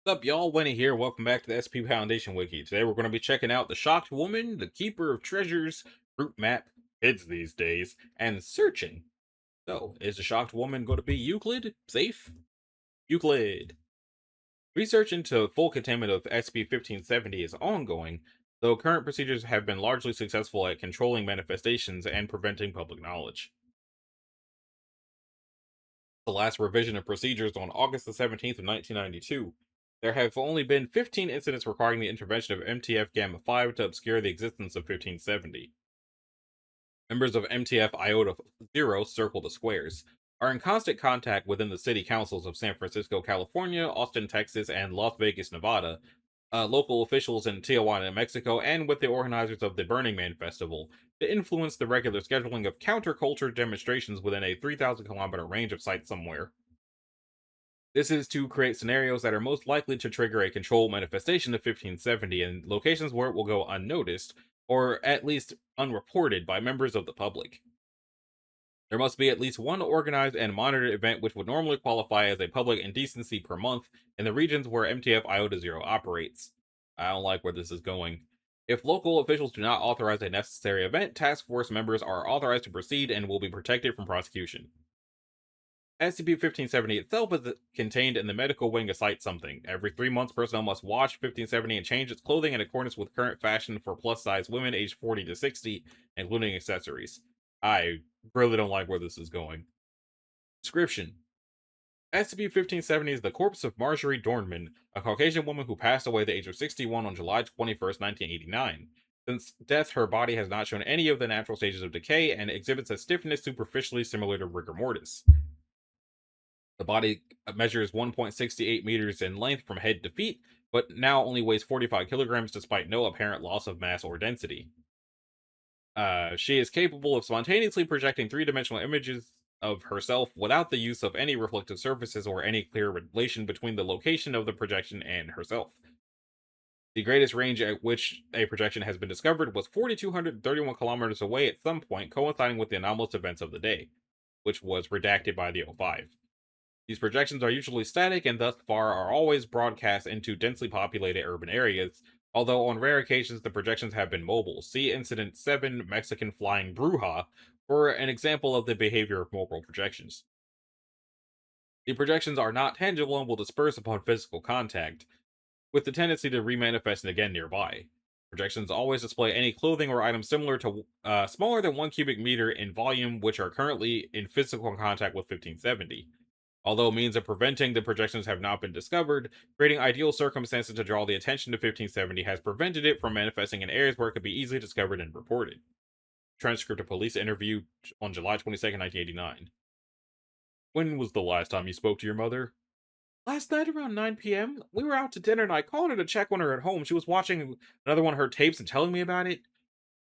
What's up, y'all? Winnie here. Welcome back to the SP Foundation Wiki. Today we're going to be checking out the Shocked Woman, the Keeper of Treasures, Route Map, Kids These Days, and Searching. So, is the Shocked Woman going to be Euclid? Safe? Euclid. Research into full containment of SCP-1570 is ongoing, though current procedures have been largely successful at controlling manifestations and preventing public knowledge. The last revision of procedures on August the 17th of 1992. There have only been 15 incidents requiring the intervention of MTF Gamma 5 to obscure the existence of 1570. Members of MTF Iota Zero circle the squares, are in constant contact within the city councils of San Francisco, California, Austin, Texas, and Las Vegas, Nevada, local officials in Tijuana, Mexico, and with the organizers of the Burning Man Festival to influence the regular scheduling of counterculture demonstrations within a 3,000-kilometer range of sites somewhere. This is to create scenarios that are most likely to trigger a controlled manifestation of 1570 in locations where it will go unnoticed, or at least unreported by members of the public. There must be at least one organized and monitored event which would normally qualify as a public indecency per month in the regions where MTF Iota Zero operates. I don't like where this is going. If local officials do not authorize a necessary event, task force members are authorized to proceed and will be protected from prosecution. SCP-1570 itself is contained in the medical wing of Site Something. Every 3 months, personnel must watch 1570 and change its clothing in accordance with current fashion for plus-size women aged 40 to 60, including accessories. I really don't like where this is going. Description: SCP-1570 is the corpse of Marjorie Dornman, a Caucasian woman who passed away at the age of 61 on July 21st, 1989. Since death, her body has not shown any of the natural stages of decay and exhibits a stiffness superficially similar to rigor mortis. The body measures 1.68 meters in length from head to feet, but now only weighs 45 kilograms despite no apparent loss of mass or density. She is capable of spontaneously projecting three-dimensional images of herself without the use of any reflective surfaces or any clear relation between the location of the projection and herself. The greatest range at which a projection has been discovered was 4,231 kilometers away at some point, coinciding with the anomalous events of the day, which was redacted by the O5. These projections are usually static and thus far are always broadcast into densely populated urban areas, although on rare occasions the projections have been mobile. See Incident 7 Mexican Flying Bruja for an example of the behavior of mobile projections. The projections are not tangible and will disperse upon physical contact, with the tendency to remanifest again nearby. Projections always display any clothing or items similar to smaller than 1 cubic meter in volume, which are currently in physical contact with 1570. Although means of preventing the projections have not been discovered, creating ideal circumstances to draw the attention to 1570 has prevented it from manifesting in areas where it could be easily discovered and reported. Transcript of police interview on July 22nd, 1989. When was the last time you spoke to your mother? Last night around 9 p.m. We were out to dinner and I called her to check on her at home. She was watching another one of her tapes and telling me about it.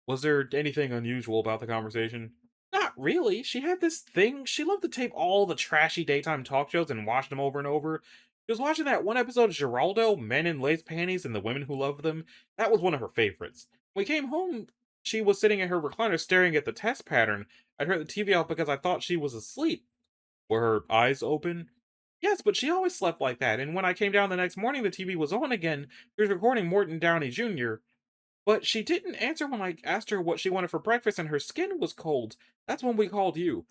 Was there anything unusual about the conversation? Not really. She had this thing. She loved to tape all the trashy daytime talk shows and watch them over and over. She was watching that one episode of Geraldo, Men in Lace Panties and the Women Who Love Them. That was one of her favorites. When we came home, she was sitting in her recliner staring at the test pattern. I turned the TV off because I thought she was asleep. Were her eyes open? Yes, but she always slept like that, and when I came down the next morning, the TV was on again. She was recording Morton Downey Jr., but she didn't answer when I asked her what she wanted for breakfast, and her skin was cold. That's when we called you.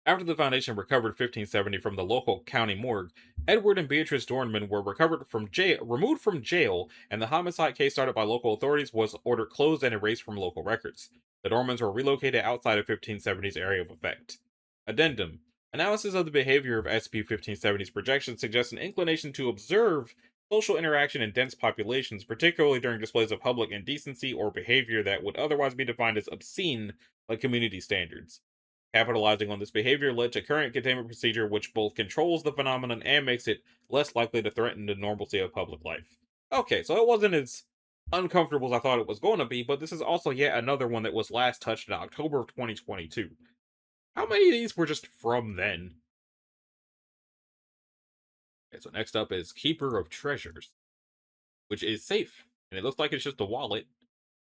After the Foundation recovered 1570 from the local county morgue, Edward and Beatrice Dornman were removed from jail, and the homicide case started by local authorities was ordered closed and erased from local records. The Dormans were relocated outside of 1570's area of effect. Addendum: analysis of the behavior of SCP-1570's projections suggests an inclination to observe social interaction in dense populations, particularly during displays of public indecency or behavior that would otherwise be defined as obscene by community standards. Capitalizing on this behavior led to current containment procedure, which both controls the phenomenon and makes it less likely to threaten the normalcy of public life. Okay, so it wasn't as uncomfortable as I thought it was going to be, but this is also yet another one that was last touched in October of 2022. How many of these were just from then? Okay, so next up is Keeper of Treasures, which is safe, and it looks like it's just a wallet.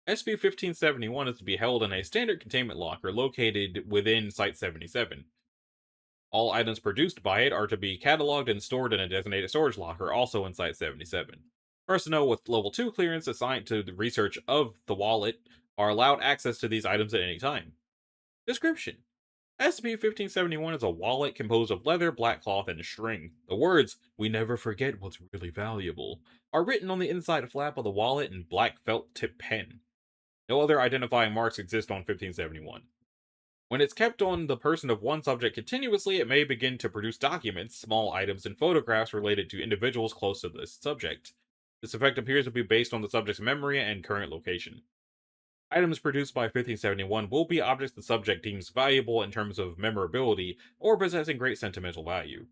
SCP-1571 is to be held in a standard containment locker located within Site 77. All items produced by it are to be cataloged and stored in a designated storage locker, also in Site-77. Personnel with Level 2 clearance assigned to the research of the wallet are allowed access to these items at any time. Description: SCP-1571 is a wallet composed of leather, black cloth, and string. The words, "We never forget what's really valuable," are written on the inside flap of the wallet in black felt tip pen. No other identifying marks exist on 1571. When it's kept on the person of one subject continuously, it may begin to produce documents, small items, and photographs related to individuals close to this subject. This effect appears to be based on the subject's memory and current location. Items produced by 1571 will be objects the subject deems valuable in terms of memorability or possessing great sentimental value.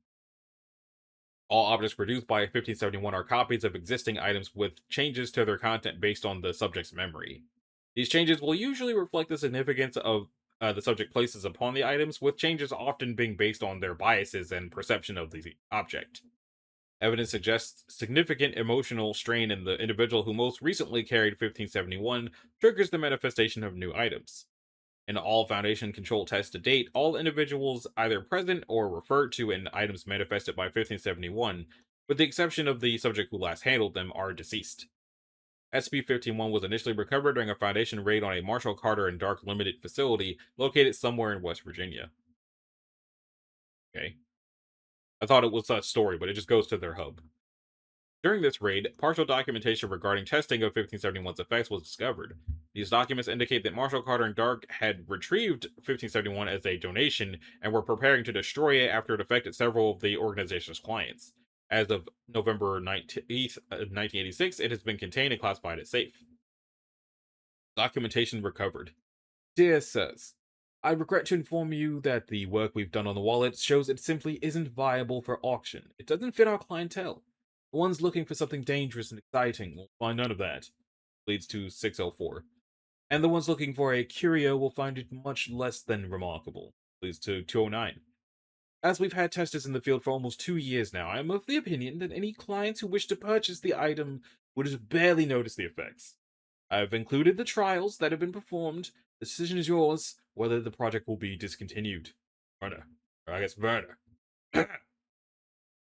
All objects produced by 1571 are copies of existing items with changes to their content based on the subject's memory. These changes will usually reflect the significance of the subject places upon the items, with changes often being based on their biases and perception of the object. Evidence suggests significant emotional strain in the individual who most recently carried 1571 triggers the manifestation of new items. In all Foundation control tests to date, all individuals either present or referred to in items manifested by 1571, with the exception of the subject who last handled them, are deceased. SCP-15-1 was initially recovered during a Foundation raid on a Marshall Carter and Dark Limited facility located somewhere in West Virginia. Okay. I thought it was a story, but it just goes to their hub. During this raid, partial documentation regarding testing of 1571's effects was discovered. These documents indicate that Marshall Carter and Dark had retrieved 1571 as a donation and were preparing to destroy it after it affected several of the organization's clients. As of November 19th, 1986, it has been contained and classified as safe. Documentation recovered. Dear Sirs, I regret to inform you that the work we've done on the wallet shows it simply isn't viable for auction. It doesn't fit our clientele. The ones looking for something dangerous and exciting will find none of that. Leads to 604. And the ones looking for a curio will find it much less than remarkable. Leads to 209. As we've had testers in the field for almost 2 years now, I am of the opinion that any clients who wish to purchase the item would just barely notice the effects. I have included the trials that have been performed. The decision is yours whether the project will be discontinued. Werner. Or I guess Werner.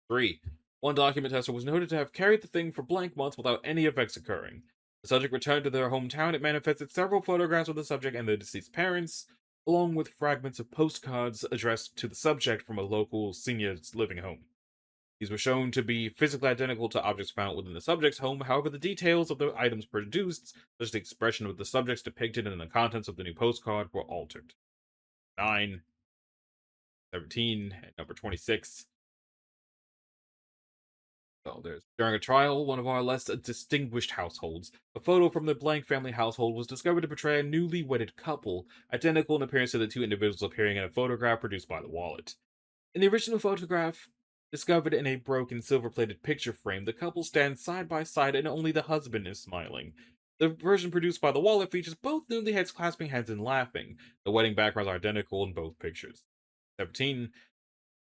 3. One document tester was noted to have carried the thing for blank months without any effects occurring. The subject returned to their hometown. It manifested several photographs of the subject and the deceased parents, along with fragments of postcards addressed to the subject from a local senior's living home. These were shown to be physically identical to objects found within the subject's home. However, the details of the items produced, such as the expression of the subjects depicted in the contents of the new postcard, were altered. 9, 17, and number 26. Oh, during a trial, one of our less distinguished households, a photo from the blank family household was discovered to portray a newly wedded couple, identical in appearance to the two individuals appearing in a photograph produced by the wallet. In the original photograph, discovered in a broken silver-plated picture frame, the couple stands side by side and only the husband is smiling. The version produced by the wallet features both newlyweds clasping hands and laughing. The wedding backgrounds are identical in both pictures. 17.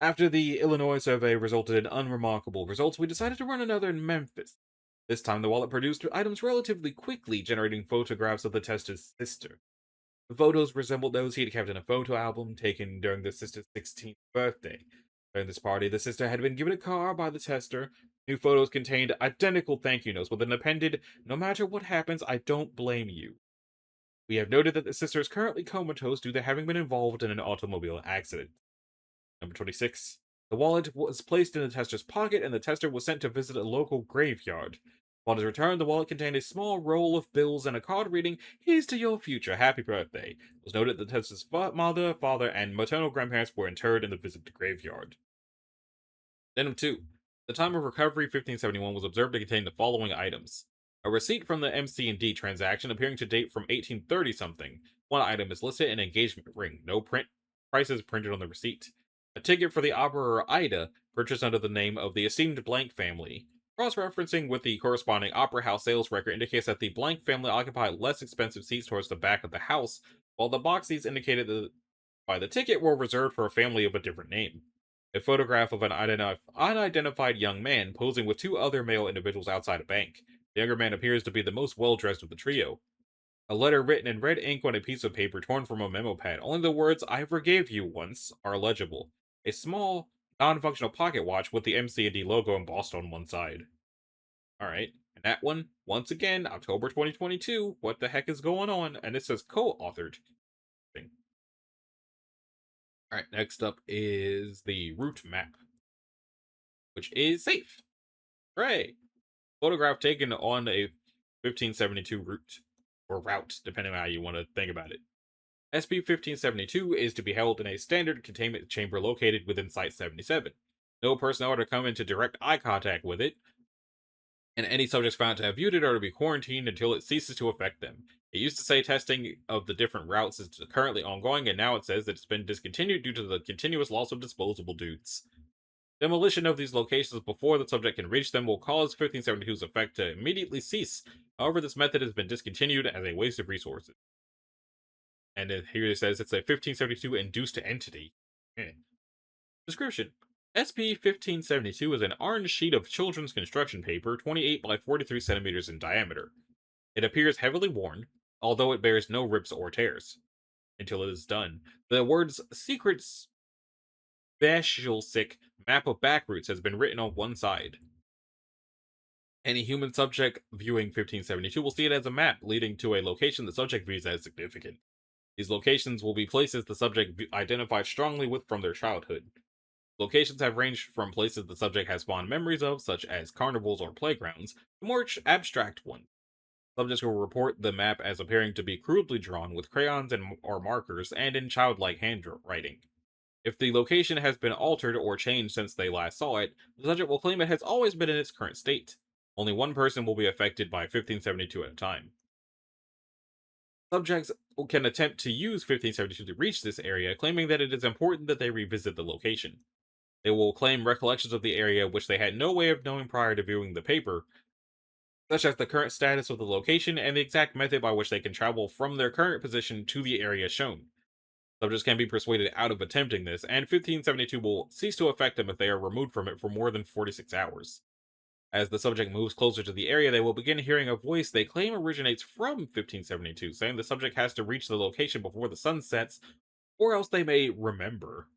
After the Illinois survey resulted in unremarkable results, we decided to run another in Memphis. This time, the wallet produced items relatively quickly, generating photographs of the tester's sister. The photos resembled those he had kept in a photo album taken during the sister's 16th birthday. During this party, the sister had been given a car by the tester. New photos contained identical thank you notes with an appended, "No matter what happens, I don't blame you." We have noted that the sister is currently comatose due to having been involved in an automobile accident. Number 26. The wallet was placed in the tester's pocket and the tester was sent to visit a local graveyard. Upon his return, the wallet contained a small roll of bills and a card reading, "Here's to your future, happy birthday." It was noted that the tester's mother, father, and maternal grandparents were interred in the visited graveyard. Addendum 2. At the time of recovery, 1571 was observed to contain the following items. A receipt from the MC&D transaction appearing to date from 1830-something. One item is listed, an engagement ring. No prices printed on the receipt. A ticket for the opera Ida, purchased under the name of the esteemed Blank family. Cross-referencing with the corresponding opera house sales record indicates that the Blank family occupied less expensive seats towards the back of the house, while the box seats indicated by the ticket were reserved for a family of a different name. A photograph of an unidentified young man posing with two other male individuals outside a bank. The younger man appears to be the most well-dressed of the trio. A letter written in red ink on a piece of paper torn from a memo pad. Only the words, "I forgave you once," are legible. a small, non-functional pocket watch with the MC&D logo embossed on one side. Alright, and that one, once again, October 2022, what the heck is going on? And it says co-authored. Alright, next up is the route map, which is safe. Hooray! Photograph taken on a 1572 route, or route, depending on how you want to think about it. SCP-1572 is to be held in a standard containment chamber located within Site-77. No personnel are to come into direct eye contact with it, and any subjects found to have viewed it are to be quarantined until it ceases to affect them. It used to say testing of the different routes is currently ongoing, and now it says that it's been discontinued due to the continuous loss of disposable dudes. Demolition of these locations before the subject can reach them will cause 1572's effect to immediately cease. However, this method has been discontinued as a waste of resources. And here it says it's a 1572 induced entity. Description: SP-1572 is an orange sheet of children's construction paper 28 by 43 centimeters in diameter. It appears heavily worn, although it bears no rips or tears. Until it is done. The words secret sick map of backroutes has been written on one side. Any human subject viewing 1572 will see it as a map leading to a location the subject views as significant. These locations will be places the subject identified strongly with from their childhood. Locations have ranged from places the subject has fond memories of, such as carnivals or playgrounds, to more abstract ones. Subjects will report the map as appearing to be crudely drawn with crayons or markers and in childlike handwriting. If the location has been altered or changed since they last saw it, the subject will claim it has always been in its current state. Only one person will be affected by 1572 at a time. Subjects can attempt to use 1572 to reach this area, claiming that it is important that they revisit the location. They will claim recollections of the area which they had no way of knowing prior to viewing the paper, such as the current status of the location and the exact method by which they can travel from their current position to the area shown. Subjects can be persuaded out of attempting this, and 1572 will cease to affect them if they are removed from it for more than 46 hours. As the subject moves closer to the area, they will begin hearing a voice they claim originates from 1572, saying the subject has to reach the location before the sun sets, or else they may remember.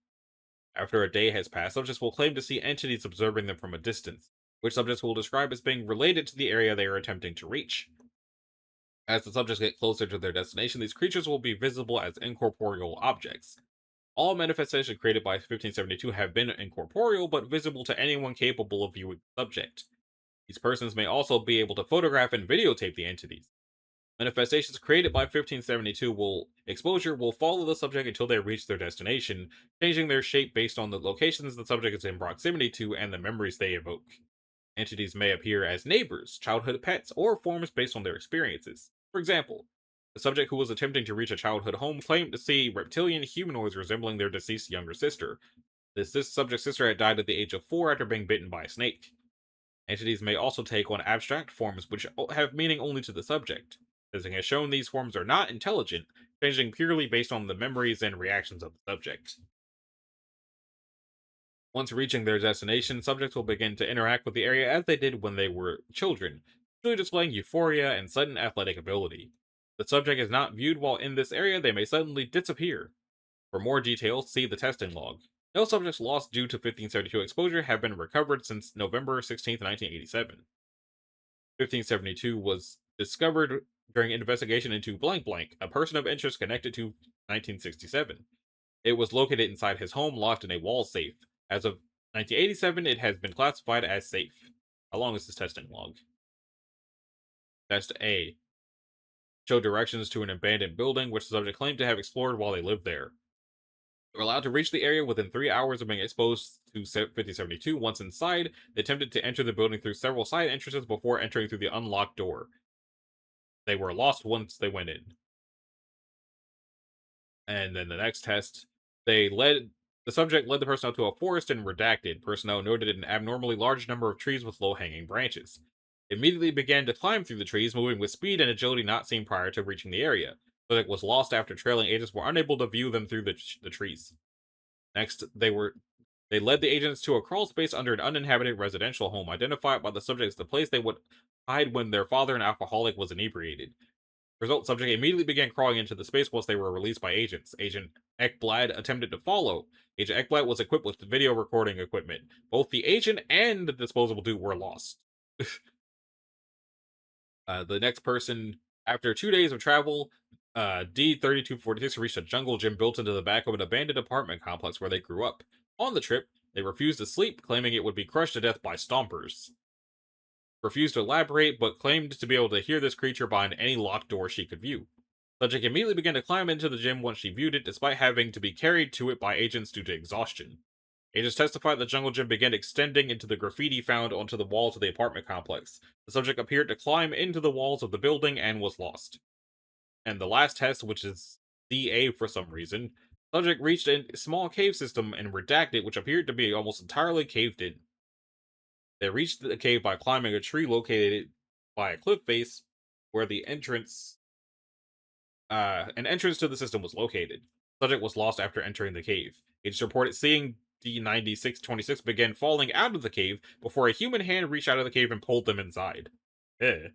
After a day has passed, subjects will claim to see entities observing them from a distance, which subjects will describe as being related to the area they are attempting to reach. As the subjects get closer to their destination, these creatures will be visible as incorporeal objects. All manifestations created by 1572 have been incorporeal, but visible to anyone capable of viewing the subject. These persons may also be able to photograph and videotape the entities. Manifestations created by 1572 exposure will follow the subject until they reach their destination, changing their shape based on the locations the subject is in proximity to and the memories they evoke. Entities may appear as neighbors, childhood pets, or forms based on their experiences. For example, the subject who was attempting to reach a childhood home claimed to see reptilian humanoids resembling their deceased younger sister. This subject's sister had died at the age of 4 after being bitten by a snake. Entities may also take on abstract forms which have meaning only to the subject. Testing has shown these forms are not intelligent, changing purely based on the memories and reactions of the subject. Once reaching their destination, subjects will begin to interact with the area as they did when they were children, usually displaying euphoria and sudden athletic ability. If the subject is not viewed while in this area, they may suddenly disappear. For more details, see the testing log. No subjects lost due to 1572 exposure have been recovered since November 16, 1987. 1572 was discovered during investigation into blank blank, a person of interest connected to 1967. It was located inside his home, locked in a wall safe. As of 1987, it has been classified as safe. How long is this testing log? Test A. Show directions to an abandoned building which the subject claimed to have explored while they lived there. They were allowed to reach the area within 3 hours of being exposed to 1572. Once inside, they attempted to enter the building through several side entrances before entering through the unlocked door. They were lost once they went in. And then the next test, the subject led the personnel to a forest and redacted. Personnel noted an abnormally large number of trees with low-hanging branches. Immediately began to climb through the trees, moving with speed and agility not seen prior to reaching the area. The subject was lost after trailing agents were unable to view them through the trees. Next, they led the agents to a crawl space under an uninhabited residential home, identified by the subject as the place they would hide when their father, an alcoholic, was inebriated. Result: subject immediately began crawling into the space once they were released by agents. Agent Ekblad attempted to follow. Agent Ekblad was equipped with video recording equipment. Both the agent and the disposable dude were lost. The next person, after 2 days of travel, D-3246 reached a jungle gym built into the back of an abandoned apartment complex where they grew up. On the trip, they refused to sleep, claiming it would be crushed to death by stompers. Refused to elaborate, but claimed to be able to hear this creature behind any locked door she could view. Subject immediately began to climb into the gym once she viewed it, despite having to be carried to it by agents due to exhaustion. Agents testified the jungle gym began extending into the graffiti found onto the walls of the apartment complex. The subject appeared to climb into the walls of the building and was lost. And the last test, which is DA for some reason, subject reached a small cave system and redacted, which appeared to be almost entirely caved in. They reached the cave by climbing a tree located by a cliff face where the an entrance to the system was located. Subject was lost after entering the cave. Agents reported seeing D-9626 begin falling out of the cave before a human hand reached out of the cave and pulled them inside. Eh.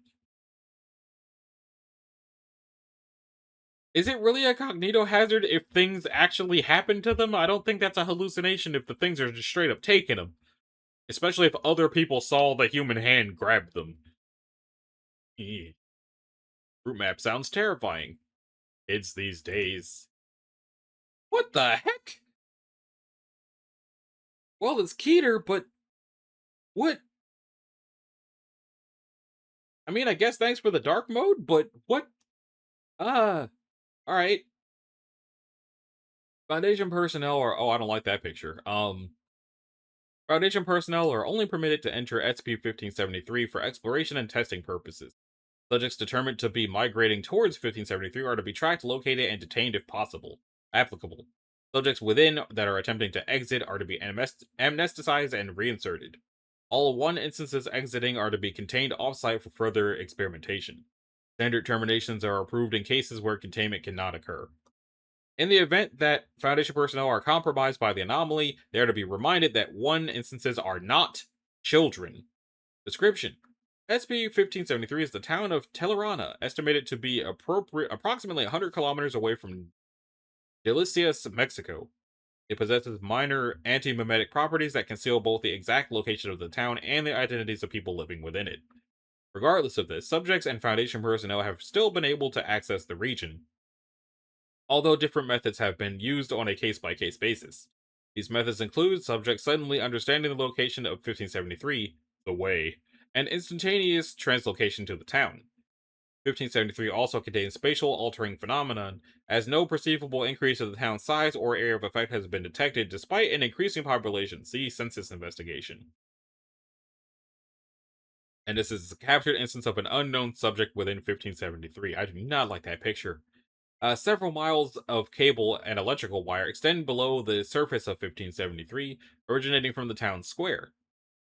Is it really a cognito hazard if things actually happen to them? I don't think that's a hallucination if the things are just straight up taking them. Especially if other people saw the human hand grab them. Eh. Route map sounds terrifying. Kids these days. What the heck? Well, it's Keter, but what? I mean, I guess thanks for the dark mode, but what? Alright. Foundation personnel are, oh, I don't like that picture. Foundation personnel are only permitted to enter SCP-1573 for exploration and testing purposes. Subjects determined to be migrating towards 1573 are to be tracked, located, and detained if possible. Applicable. Subjects within that are attempting to exit are to be amnesticized and reinserted. All one instances exiting are to be contained off-site for further experimentation. Standard terminations are approved in cases where containment cannot occur. In the event that Foundation personnel are compromised by the anomaly, they are to be reminded that one instances are not children. Description: SCP-1573 is the town of Telerana, estimated to be approximately 100 kilometers away from Delicias, Mexico. It possesses minor anti-memetic properties that conceal both the exact location of the town and the identities of people living within it. Regardless of this, subjects and Foundation personnel have still been able to access the region, although different methods have been used on a case-by-case basis. These methods include subjects suddenly understanding the location of 1573, the way, and instantaneous translocation to the town. 1573 also contains spatial altering phenomenon, as no perceivable increase of the town's size or area of effect has been detected despite an increasing population. See census investigation. And this is a captured instance of an unknown subject within 1573. I do not like that picture. Several miles of cable and electrical wire extend below the surface of 1573, originating from the town's square.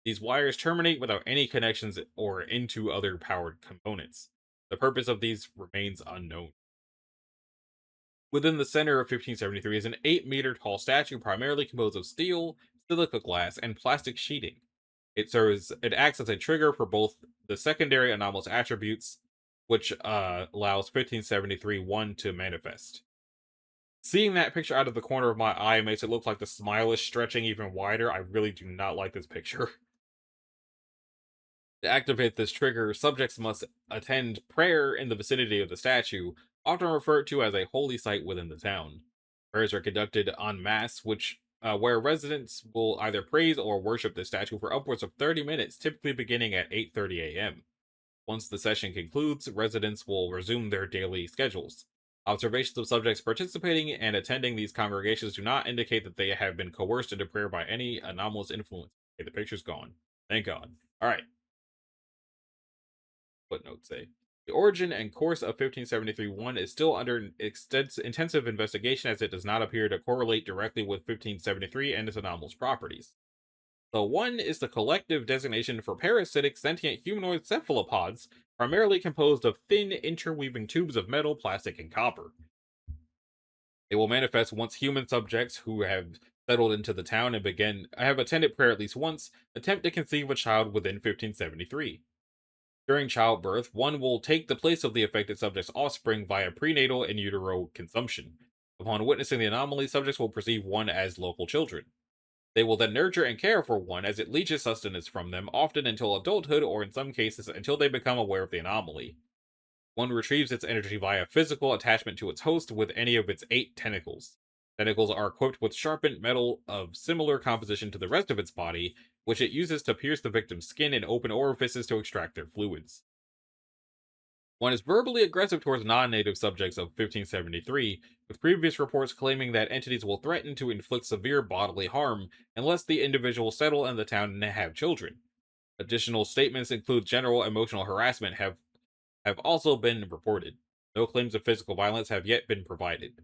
These wires terminate without any connections or into other powered components. The purpose of these remains unknown. Within the center of 1573 is an 8-meter tall statue primarily composed of steel, silica glass, and plastic sheeting. It acts as a trigger for both the secondary anomalous attributes, which allows 1573-1 to manifest. Seeing that picture out of the corner of my eye makes it look like the smile is stretching even wider. I really do not like this picture. To activate this trigger, subjects must attend prayer in the vicinity of the statue, often referred to as a holy site within the town. Prayers are conducted en masse, where residents will either praise or worship the statue for upwards of 30 minutes, typically beginning at 8:30 a.m. Once the session concludes, residents will resume their daily schedules. Observations of subjects participating and attending these congregations do not indicate that they have been coerced into prayer by any anomalous influence. Okay, the picture's gone. Thank God. Alright. Footnote say. The origin and course of 1573-1 is still under intensive investigation, as it does not appear to correlate directly with 1573 and its anomalous properties. The 1 is the collective designation for parasitic sentient humanoid cephalopods, primarily composed of thin interweaving tubes of metal, plastic, and copper. They will manifest once human subjects who have settled into the town and have attended prayer at least once attempt to conceive a child within 1573. During childbirth, one will take the place of the affected subject's offspring via prenatal in utero consumption. Upon witnessing the anomaly, subjects will perceive one as local children. They will then nurture and care for one as it leaches sustenance from them, often until adulthood or in some cases until they become aware of the anomaly. One retrieves its energy via physical attachment to its host with any of its 8 tentacles. Tentacles are equipped with sharpened metal of similar composition to the rest of its body, which it uses to pierce the victim's skin and open orifices to extract their fluids. One is verbally aggressive towards non-native subjects of 1573, with previous reports claiming that entities will threaten to inflict severe bodily harm unless the individuals settle in the town and have children. Additional statements include general emotional harassment have also been reported. No claims of physical violence have yet been provided.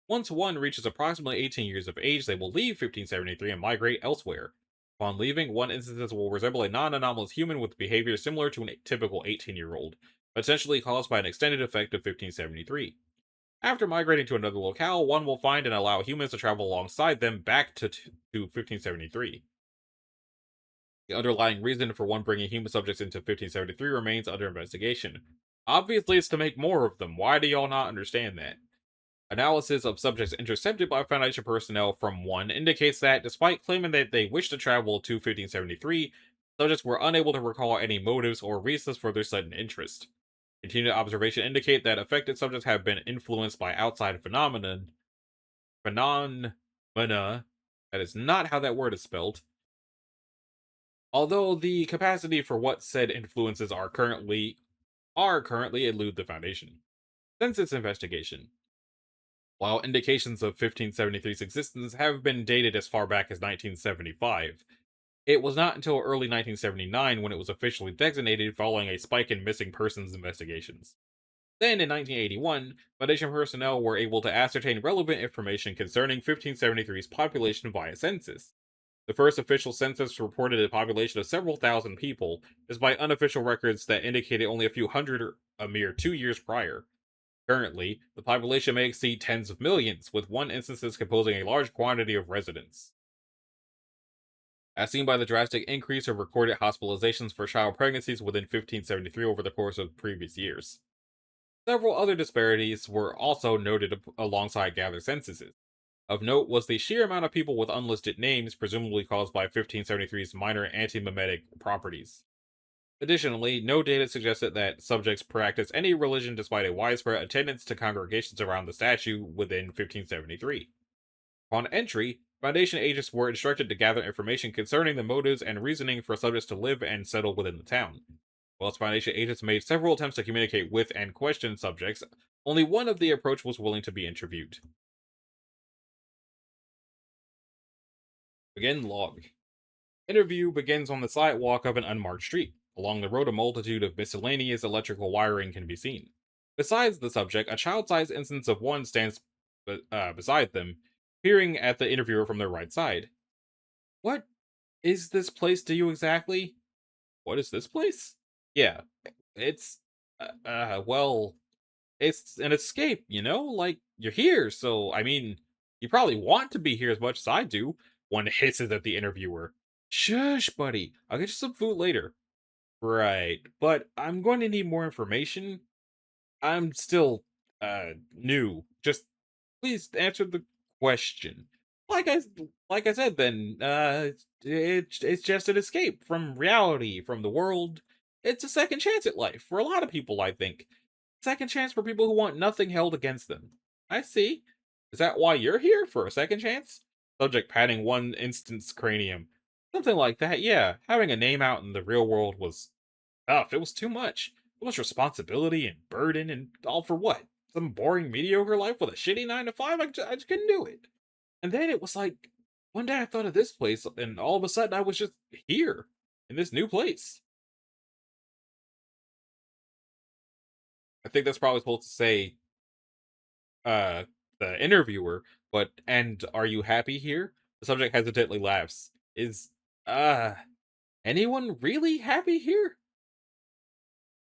Once one reaches approximately 18 years of age, they will leave 1573 and migrate elsewhere. Upon leaving, one instance will resemble a non-anomalous human with behavior similar to a typical 18-year-old, potentially caused by an extended effect of 1573. After migrating to another locale, one will find and allow humans to travel alongside them back to 1573. The underlying reason for one bringing human subjects into 1573 remains under investigation. Obviously, it's to make more of them. Why do y'all not understand that? Analysis of subjects intercepted by Foundation personnel from 1 indicates that, despite claiming that they wished to travel to 1573, subjects were unable to recall any motives or reasons for their sudden interest. Continued observation indicate that affected subjects have been influenced by outside phenomena. That is not how that word is spelled. Although the capacity for what said influences are currently elude the Foundation. Since its investigation, while indications of 1573's existence have been dated as far back as 1975, it was not until early 1979 when it was officially designated following a spike in missing persons investigations. Then, in 1981, Foundation personnel were able to ascertain relevant information concerning 1573's population via census. The first official census reported a population of several thousand people, despite unofficial records that indicated only a few hundred a mere 2 years prior. Currently, the population may exceed tens of millions, with one instance composing a large quantity of residents. As seen by the drastic increase of recorded hospitalizations for child pregnancies within 1573 over the course of previous years. Several other disparities were also noted alongside gathered censuses. Of note was the sheer amount of people with unlisted names, presumably caused by 1573's minor antimemetic properties. Additionally, no data suggested that subjects practiced any religion despite a widespread attendance to congregations around the statue within 1573. Upon entry, Foundation agents were instructed to gather information concerning the motives and reasoning for subjects to live and settle within the town. Whilst Foundation agents made several attempts to communicate with and question subjects, only one of the approach was willing to be interviewed. Begin log. Interview begins on the sidewalk of an unmarked street. Along the road, a multitude of miscellaneous electrical wiring can be seen. Besides the subject, a child-sized instance of one stands beside them, peering at the interviewer from their right side. What is this place to you exactly? What is this place? Yeah, it's, well, it's an escape, Like, you're here, so, I mean, you probably want to be here as much as I do. One hisses at the interviewer. Shush, buddy. I'll get you some food later. Right, but I'm going to need more information. I'm still, new. Just please answer the question. Like I like I said, then it's just an escape from reality, from the world. It's a second chance at life for a lot of people, I think. Second chance for people who want nothing held against them. I see. Is that why you're here, for a second chance? Subject patting one instant's cranium. Something like that, yeah. Having a name out in the real world was tough. It was too much. Too much responsibility and burden, and all for what? Some boring, mediocre life with a shitty 9 to 5? I just couldn't do it. And then it was like, one day I thought of this place, and all of a sudden I was just here, in this new place. I think that's probably supposed to say, uh, the interviewer, but, and are you happy here? The subject hesitantly laughs. Is, uh, anyone really happy here?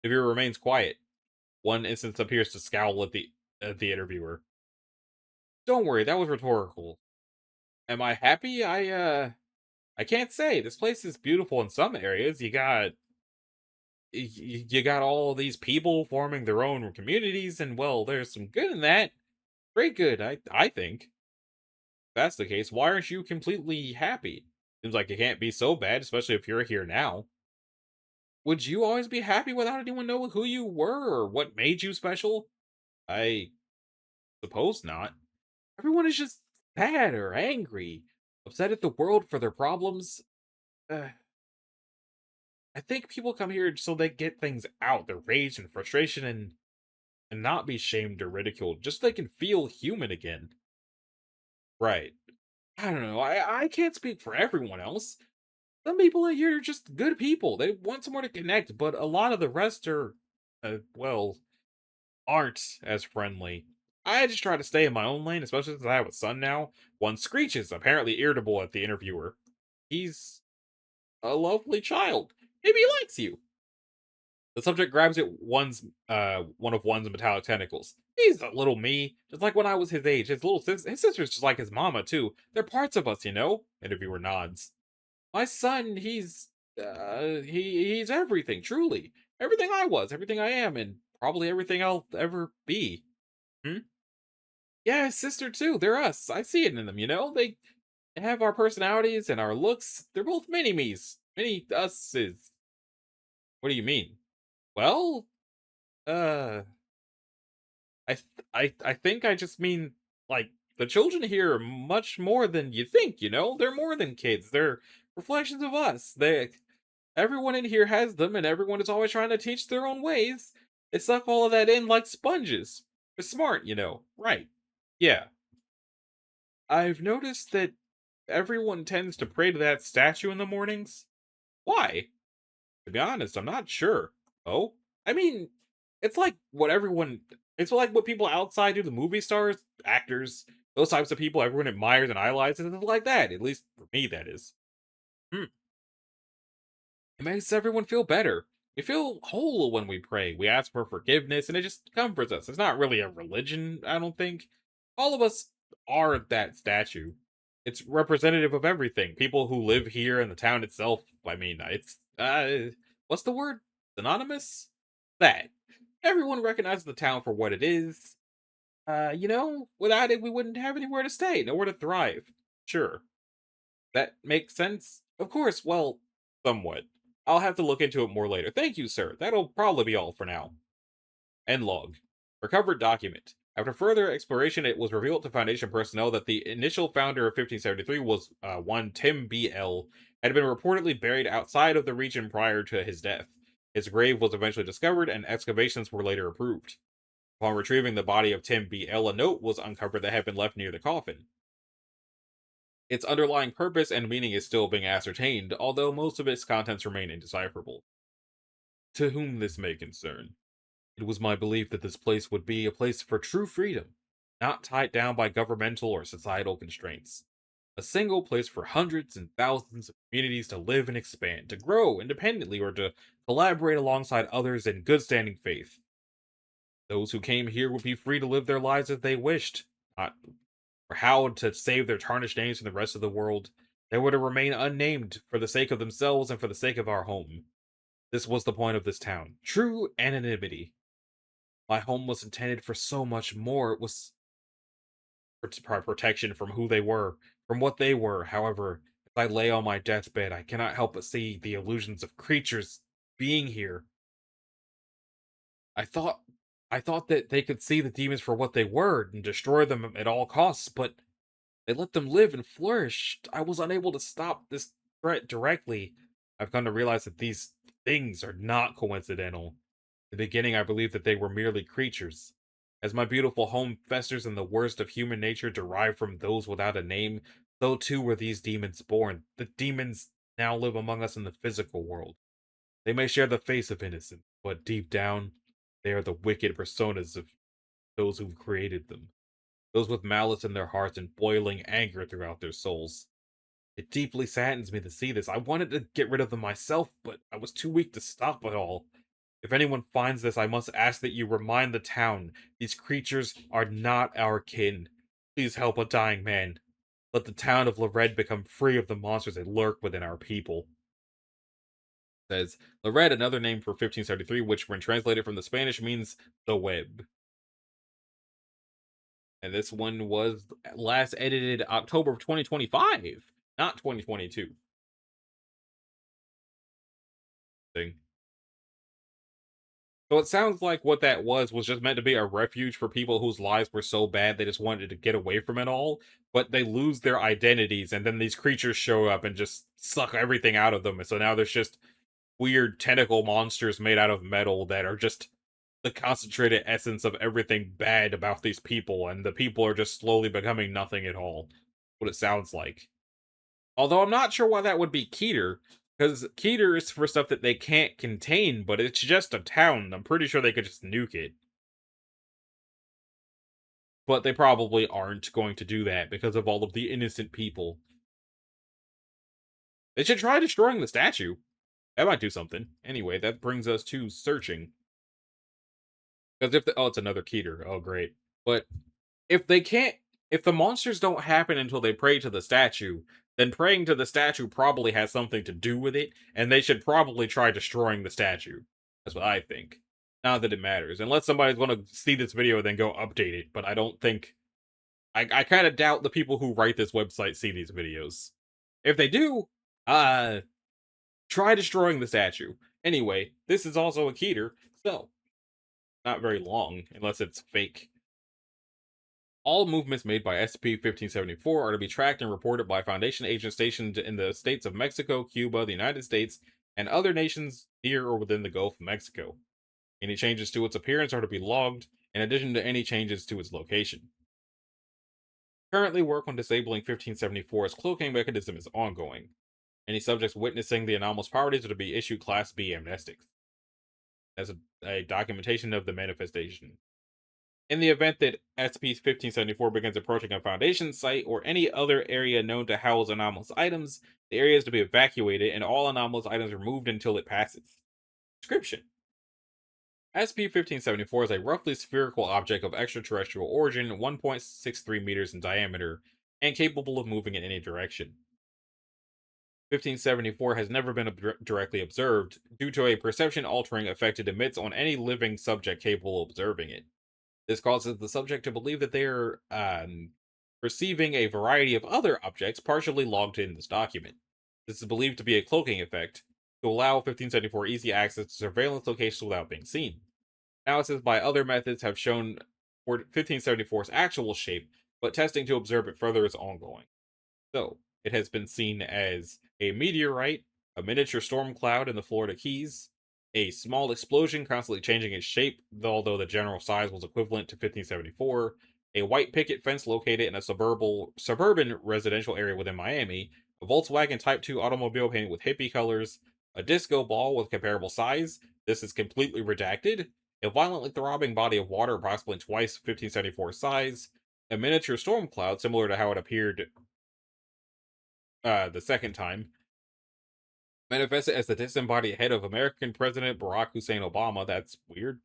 The viewer remains quiet. One instance appears to scowl at the interviewer. Don't worry, that was rhetorical. Am I happy? I can't say. This place is beautiful in some areas. You got You got all these people forming their own communities, and well, there's some good in that. Great good, I think. If that's the case, why aren't you completely happy? Seems like it can't be so bad, especially if you're here now. Would you always be happy without anyone knowing who you were or what made you special? I suppose not. Everyone is just sad or angry, upset at the world for their problems. Uh, I think people come here so they get things out, their rage and frustration, and not be shamed or ridiculed, just so they can feel human again. Right. I don't know. I can't speak for everyone else. Some people in here are just good people. They want somewhere to connect, but a lot of the rest are, well, aren't as friendly. I just try to stay in my own lane, especially since I have a son now. One screeches, apparently irritable at the interviewer. He's a lovely child. Maybe he likes you. The subject grabs at one of one's metallic tentacles. He's a little me, just like when I was his age. His sister's just like his mama too. They're parts of us, you know. Interviewer nods. My son, he's everything. Truly, everything I was, everything I am, and probably everything I'll ever be. Hmm? Yeah, his sister too. They're us. I see it in them. You know, they have our personalities and our looks. They're both mini me's, mini us's. What do you mean? Well, uh. I think I just mean like the children here are much more than you think, you know? They're more than kids. They're reflections of us. They everyone in here has them and everyone is always trying to teach their own ways. They suck all of that in like sponges. They're smart, you know. Right. Yeah. I've noticed that everyone tends to pray to that statue in the mornings. Why? To be honest, I'm not sure. Oh? I mean, it's like what everyone it's like what people outside do to movie stars, actors, those types of people everyone admires and idolizes, and it's like that. At least for me, that is. Hmm. It makes everyone feel better. We feel whole when we pray. We ask for forgiveness, and it just comforts us. It's not really a religion, I don't think. All of us are that statue. It's representative of everything. People who live here in the town itself. I mean, it's what's the word? Synonymous? That. Everyone recognizes the town for what it is. You know, without it, we wouldn't have anywhere to stay, nowhere to thrive. Sure. That makes sense? Of course, well, somewhat. I'll have to look into it more later. Thank you, sir. That'll probably be all for now. End log. Recovered document. After further exploration, it was revealed to Foundation personnel that the initial founder of 1573 was one Tim B.L., had been reportedly buried outside of the region prior to his death. His grave was eventually discovered, and excavations were later approved. Upon retrieving the body of Tim B.L., a note was uncovered that had been left near the coffin. Its underlying purpose and meaning is still being ascertained, although most of its contents remain indecipherable. To whom this may concern, it was my belief that this place would be a place for true freedom, not tied down by governmental or societal constraints. A single place for hundreds and thousands of communities to live and expand, to grow independently, or to collaborate alongside others in good standing faith. Those who came here would be free to live their lives as they wished, not or how to save their tarnished names from the rest of the world. They were to remain unnamed for the sake of themselves and for the sake of our home. This was the point of this town. True anonymity. My home was intended for so much more. It was protection from who they were, from what they were. However, as I lay on my deathbed, I cannot help but see the illusions of creatures being here. I thought I thought that they could see the demons for what they were and destroy them at all costs, but they let them live and flourish. I was unable to stop this threat directly. I've come to realize that these things are not coincidental. In the beginning, I believed that they were merely creatures. As my beautiful home festers in the worst of human nature derived from those without a name, so too were these demons born. The demons now live among us in the physical world. They may share the face of innocence, but deep down, they are the wicked personas of those who created them, those with malice in their hearts and boiling anger throughout their souls. It deeply saddens me to see this. I wanted to get rid of them myself, but I was too weak to stop it all. If anyone finds this, I must ask that you remind the town these creatures are not our kin. Please help a dying man. Let the town of Lored become free of the monsters that lurk within our people. Says the red, another name for 1573, which when translated from the Spanish means the web. And this one was last edited October of 2025, not 2022. Thing. So it sounds like what that was just meant to be a refuge for people whose lives were so bad they just wanted to get away from it all, but they lose their identities, and then these creatures show up and just suck everything out of them. And so now there's just weird tentacle monsters made out of metal that are just the concentrated essence of everything bad about these people, and the people are just slowly becoming nothing at all. What it sounds like. Although I'm not sure why that would be Keter, because Keter is for stuff that they can't contain, but it's just a town. I'm pretty sure they could just nuke it. But they probably aren't going to do that because of all of the innocent people. They should try destroying the statue. That might do something. Anyway, that brings us to searching. Because if the, oh, it's another Keter. Oh, great. But if they can't, if the monsters don't happen until they pray to the statue, then praying to the statue probably has something to do with it, and they should probably try destroying the statue. That's what I think. Not that it matters. Unless somebody's going to see this video and then go update it, but I don't think. I kind of doubt the people who write this website see these videos. If they do, try destroying the statue. Anyway, this is also a Keter, so not very long, unless it's fake. All movements made by SCP-1574 are to be tracked and reported by Foundation agents stationed in the states of Mexico, Cuba, the United States, and other nations near or within the Gulf of Mexico. Any changes to its appearance are to be logged, in addition to any changes to its location. Currently, work on disabling 1574's cloaking mechanism is ongoing. Any subjects witnessing the anomalous properties are to be issued Class B amnestics. As a documentation of the manifestation. In the event that SCP-1574 begins approaching a Foundation site or any other area known to house anomalous items, the area is to be evacuated and all anomalous items removed until it passes. Description: SCP-1574 is a roughly spherical object of extraterrestrial origin, 1.63 meters in diameter, and capable of moving in any direction. 1574 has never been directly observed, due to a perception-altering effect it emits on any living subject capable of observing it. This causes the subject to believe that they are perceiving a variety of other objects partially logged in this document. This is believed to be a cloaking effect, to allow 1574 easy access to surveillance locations without being seen. Analysis by other methods have shown 1574's actual shape, but testing to observe it further is ongoing. So, it has been seen as a meteorite, a miniature storm cloud in the Florida Keys, a small explosion constantly changing its shape, although the general size was equivalent to 1574, a white picket fence located in a suburban residential area within Miami, a Volkswagen Type 2 automobile painted with hippie colors, a disco ball with comparable size, this is completely redacted, a violently throbbing body of water approximately twice 1574 size, a miniature storm cloud similar to how it appeared the second time, manifested as the disembodied head of American President Barack Hussein Obama, that's weird,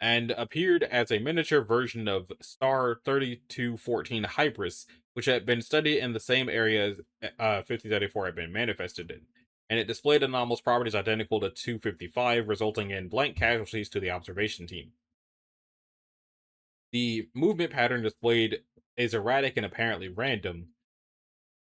and appeared as a miniature version of Star 3214 Hypris, which had been studied in the same area as 1534 had been manifested in, and it displayed anomalous properties identical to 255, resulting in blank casualties to the observation team. The movement pattern displayed is erratic and apparently random,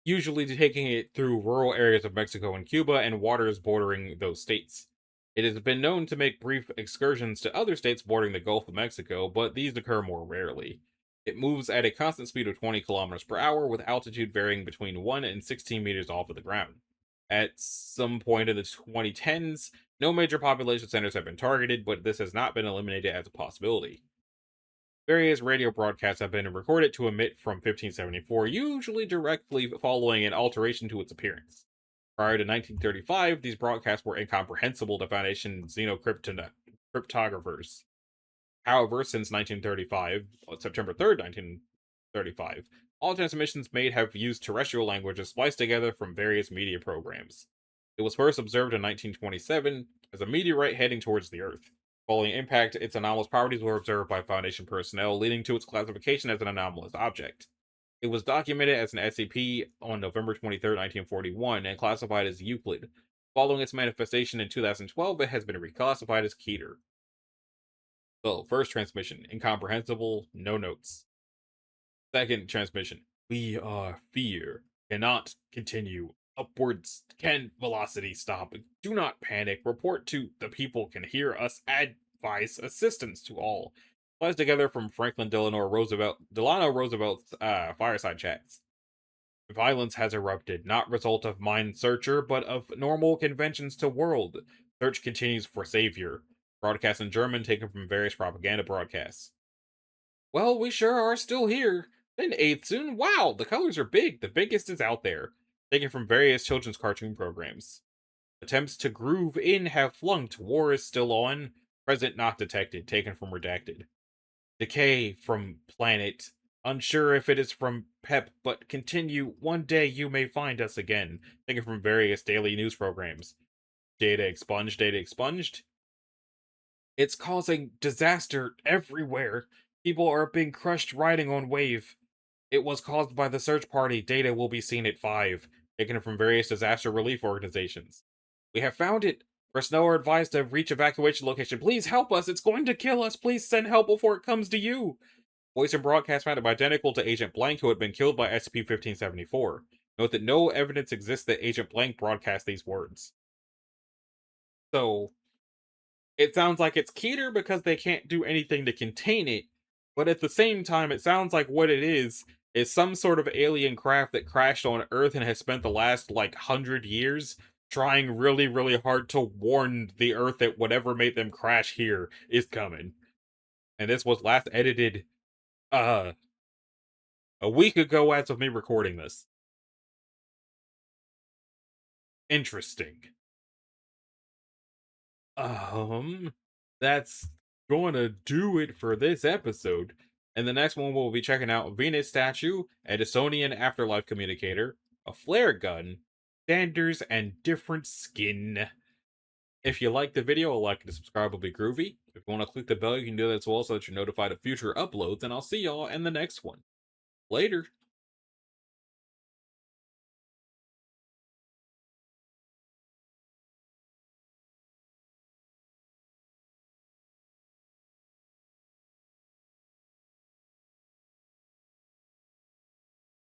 usually taking it through rural areas of Mexico and Cuba and waters bordering those states. It has been known to make brief excursions to other states bordering the Gulf of Mexico, but these occur more rarely. It moves at a constant speed of 20 kilometers per hour, with altitude varying between 1 and 16 meters off of the ground. At some point in the 2010s, no major population centers have been targeted, but this has not been eliminated as a possibility. Various radio broadcasts have been recorded to emit from 1574, usually directly following an alteration to its appearance. Prior to 1935, these broadcasts were incomprehensible to Foundation xenocryptographers. However, since 1935, September 3rd, 1935, all transmissions made have used terrestrial languages spliced together from various media programs. It was first observed in 1927 as a meteorite heading towards the Earth. Following impact, its anomalous properties were observed by Foundation personnel, leading to its classification as an anomalous object. It was documented as an SCP on November 23, 1941, and classified as Euclid. Following its manifestation in 2012, it has been reclassified as Keter. So, first transmission, incomprehensible, no notes. Second transmission, we are fear, cannot continue. Upwards, can velocity stop? Do not panic. Report to the people can hear us. Advise assistance to all. Flies together from Franklin Delano Roosevelt's fireside chats. Violence has erupted, not result of mind searcher, but of normal conventions to world. Search continues for savior. Broadcast in German taken from various propaganda broadcasts. Well, we sure are still here. Then 8th soon. Wow, the colors are big. The biggest is out there. Taken from various children's cartoon programs. Attempts to groove in have flunked. War is still on. Present not detected. Taken from redacted. Decay from planet. Unsure if it is from Pep, but continue. One day you may find us again. Taken from various daily news programs. Data expunged. Data expunged. It's causing disaster everywhere. People are being crushed riding on wave. It was caused by the search party. Data will be seen at 5, taken from various disaster relief organizations. We have found it. Personnel are advised to reach evacuation location. Please help us. It's going to kill us. Please send help before it comes to you. Voice and broadcast found him identical to Agent Blank, who had been killed by SCP-1574. Note that no evidence exists that Agent Blank broadcast these words. So, it sounds like it's Keter because they can't do anything to contain it, but at the same time, it sounds like what it is some sort of alien craft that crashed on Earth and has spent the last, 100 years trying really, really hard to warn the Earth that whatever made them crash here is coming. And this was last edited, a week ago as of me recording this. Interesting. That's gonna do it for this episode. And the next one we'll be checking out Venus statue, Edisonian afterlife communicator, a flare gun, standards, and different skin. If you like the video, a like and subscribe will be groovy. If you want to click the bell, you can do that as well so that you're notified of future uploads, and I'll see y'all in the next one. Later.